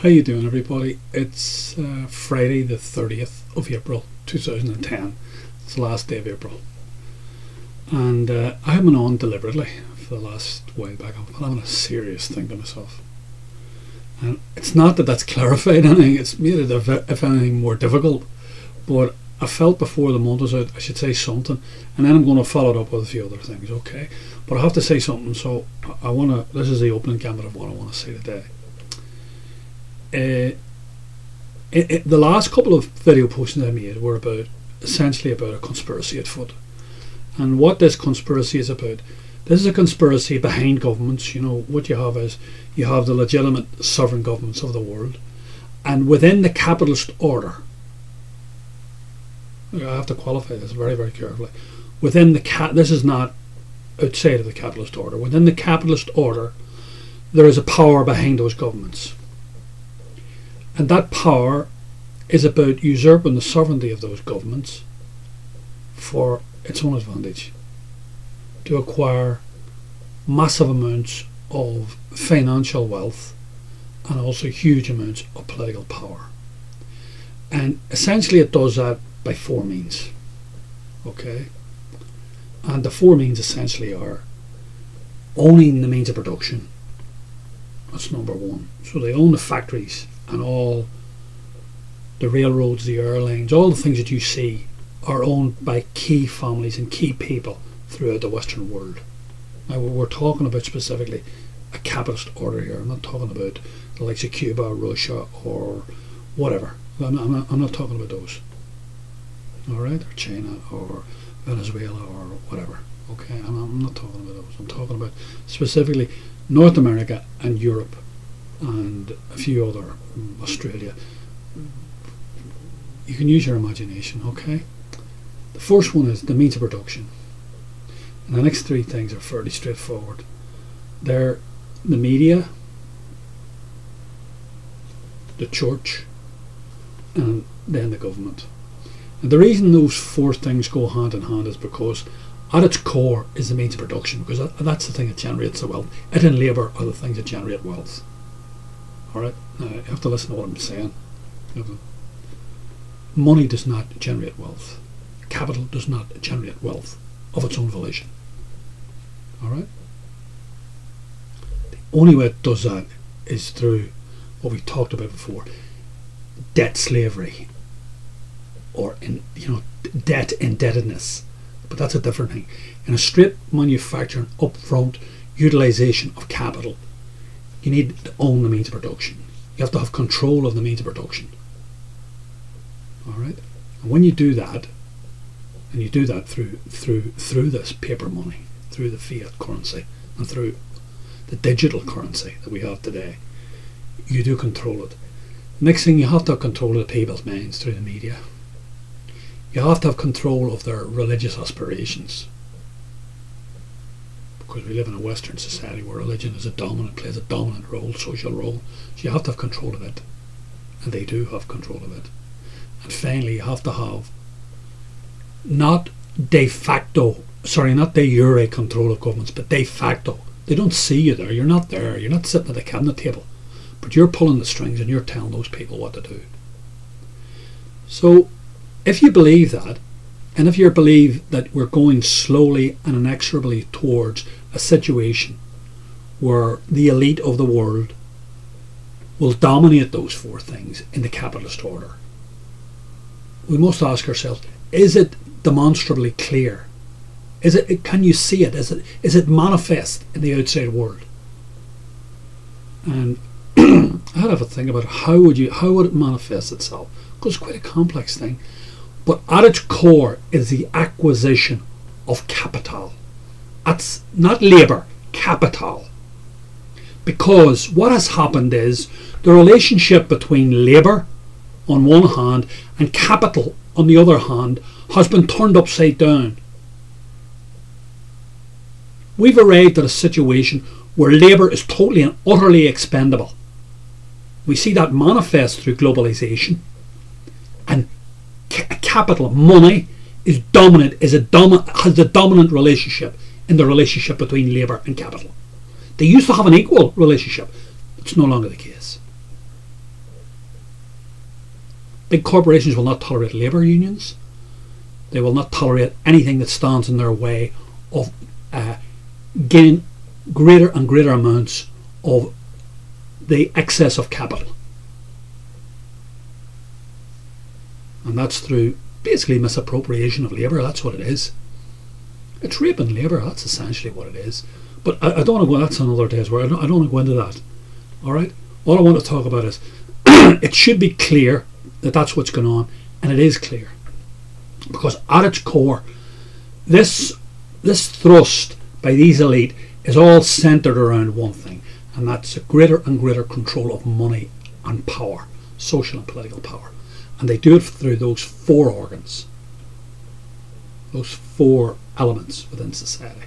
How you doing, everybody? It's Friday the 30th of April 2010. It's the last day of April, and I have been on deliberately for the last while back. I'm having a serious thing to myself, and it's not that that's clarified anything, it's made it if anything more difficult, but I felt before the month was out I should say something, and then I'm going to follow it up with a few other things, okay? But I have to say something, so I want to, this is the opening gambit of what I want to say today. The last couple of video postings I made were essentially about a conspiracy afoot, and what this conspiracy is about. This is a conspiracy behind governments. You know, what you have is you have the legitimate sovereign governments of the world, and within the capitalist order, I have to qualify this very, very carefully, within the this is not outside of the capitalist order. Within the capitalist order, there is a power behind those governments. And that power is about usurping the sovereignty of those governments for its own advantage, to acquire massive amounts of financial wealth and also huge amounts of political power. And essentially it does that by four means, okay? And the four means essentially are owning the means of production. That's number one. So they own the factories and all the railroads, the airlines, all the things that you see are owned by key families and key people throughout the Western world. Now we're talking about specifically a capitalist order here. I'm not talking about the likes of Cuba, Russia, or whatever. I'm not talking about those. Alright, or China, or Venezuela, or whatever. Okay, I'm not talking about those. I'm talking about specifically North America and Europe and a few other, Australia. You can use your imagination, okay? The first one is the means of production, and the next three things are fairly straightforward. They're the media, the church, and then the government. And the reason those four things go hand in hand is because at its core is the means of production, because that's the thing that generates the wealth. It and labour are the things that generate wealth. Alright, now you have to listen to what I'm saying. Money does not generate wealth. Capital does not generate wealth of its own volition. Alright? The only way it does that is through what we talked about before, debt slavery, or debt indebtedness. But that's a different thing. In a straight manufacturing upfront utilisation of capital, you need to own the means of production. You have to have control of the means of production. Alright? And when you do that, and you do that through this paper money, through the fiat currency, and through the digital currency that we have today, you do control it. Next thing, you have to have control of the people's minds through the media. You have to have control of their religious aspirations, because we live in a Western society where religion is plays a dominant role, social role. So you have to have control of it, and they do have control of it. And finally, you have to have not de jure control of governments, but de facto. They don't see you there. You're not there. You're not sitting at the cabinet table, but you're pulling the strings and you're telling those people what to do. So if you believe that, and if you believe that we're going slowly and inexorably towards a situation where the elite of the world will dominate those four things in the capitalist order, we must ask ourselves, is it demonstrably clear? Can you see it? Is it manifest in the outside world? And I had to have a think about how would it manifest itself, because it's quite a complex thing. But at its core is the acquisition of capital. That's not labour, capital. Because what has happened is the relationship between labour on one hand and capital on the other hand has been turned upside down. We've arrived at a situation where labour is totally and utterly expendable. We see that manifest through globalisation, and capital, money, is dominant, has the dominant relationship in the relationship between labour and capital. They used to have an equal relationship. It's no longer the case. Big corporations will not tolerate labour unions. They will not tolerate anything that stands in their way of gaining greater and greater amounts of the excess of capital. And that's through basically misappropriation of labour. That's what it is. It's raping labour. That's essentially what it is. But I don't want to go, that's another day's work. I don't want to go into that. Alright? All I want to talk about is it should be clear that that's what's going on, and it is clear. Because at its core, this thrust by these elite is all centred around one thing, and that's a greater and greater control of money and power, social and political power. And they do it through those four organs, those four elements within society.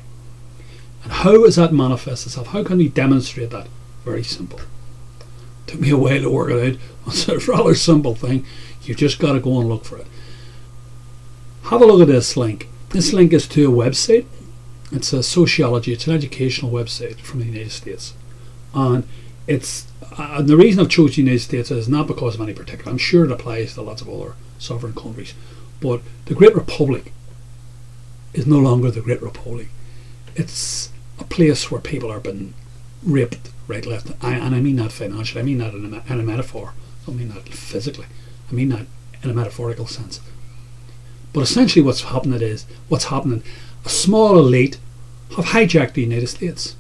And how does that manifest itself? How can we demonstrate that? Very simple. Took me a while to work it out. It's a rather simple thing. You just got to go and look for it. Have a look at this link. This link is to a website. It's a sociology, it's an educational website from the United States. And it's and the reason I've chosen the United States is not because of any particular. I'm sure it applies to lots of other sovereign countries. But the Great Republic is no longer the Great Republic. It's a place where people are being raped right, left, and I mean that financially. I mean that in a metaphor. I don't mean that physically. I mean that in a metaphorical sense. But essentially what's happening, a small elite have hijacked the United States.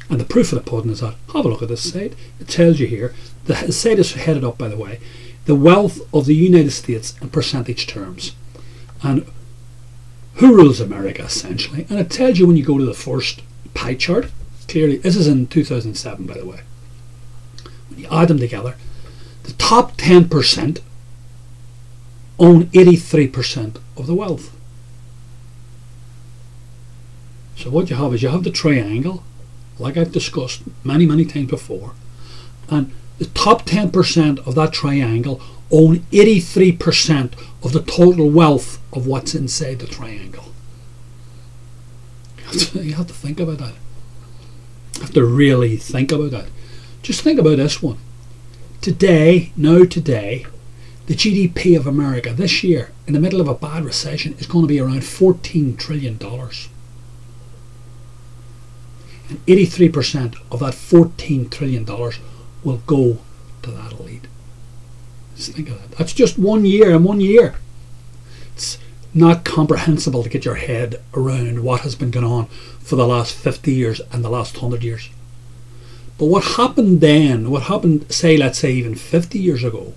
And the proof of the pudding is that, have a look at this site. It tells you here, the site is headed up, by the way, the wealth of the United States in percentage terms. And who rules America, essentially. And it tells you when you go to the first pie chart, clearly, this is in 2007, by the way. When you add them together, the top 10% own 83% of the wealth. So what you have is you have the triangle, like I've discussed many times before, and the top 10% of that triangle own 83% of the total wealth of what's inside the triangle. You have to think about that. You have to really think about that. Just think about this one. Today, the GDP of America this year, in the middle of a bad recession, is going to be around $14 trillion. And 83% of that $14 trillion will go to that elite. Just think of that. That's just 1 year, and 1 year. It's not comprehensible to get your head around what has been going on for the last 50 years and the last 100 years. But what happened then, what happened, say, let's say even 50 years ago,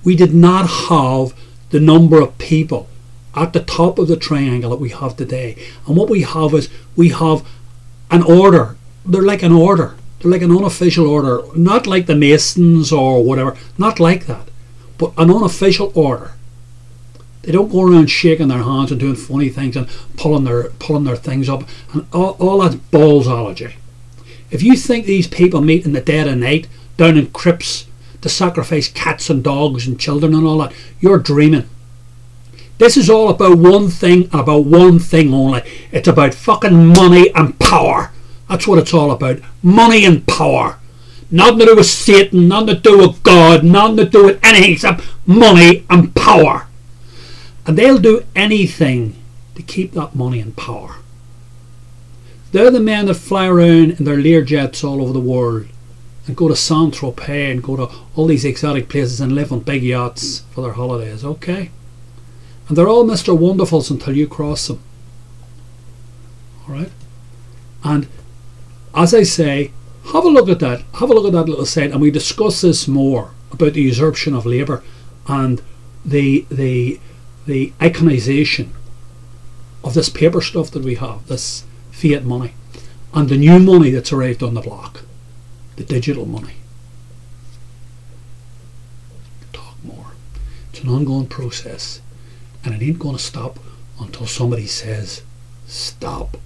we did not have the number of people at the top of the triangle that we have today. And what we have is, we have an order. They're like an order. They're like an unofficial order. Not like the Masons or whatever. Not like that. But an unofficial order. They don't go around shaking their hands and doing funny things and pulling their things up. And all that's ballsology. If you think these people meet in the dead of night down in crypts to sacrifice cats and dogs and children and all that, you're dreaming. This is all about one thing and about one thing only. It's about fucking money and power. That's what it's all about. Money and power. Nothing to do with Satan, nothing to do with God, nothing to do with anything except money and power. And they'll do anything to keep that money and power. They're the men that fly around in their Learjets all over the world and go to Saint-Tropez and go to all these exotic places and live on big yachts for their holidays, okay? And they're all Mr. Wonderfuls until you cross them. Alright? And as I say, have a look at that. Have a look at that little site, and we discuss this more about the usurpation of labour and the iconisation of this paper stuff that we have, this fiat money, and the new money that's arrived on the block, the digital money. Talk more. It's an ongoing process, and it ain't going to stop until somebody says stop.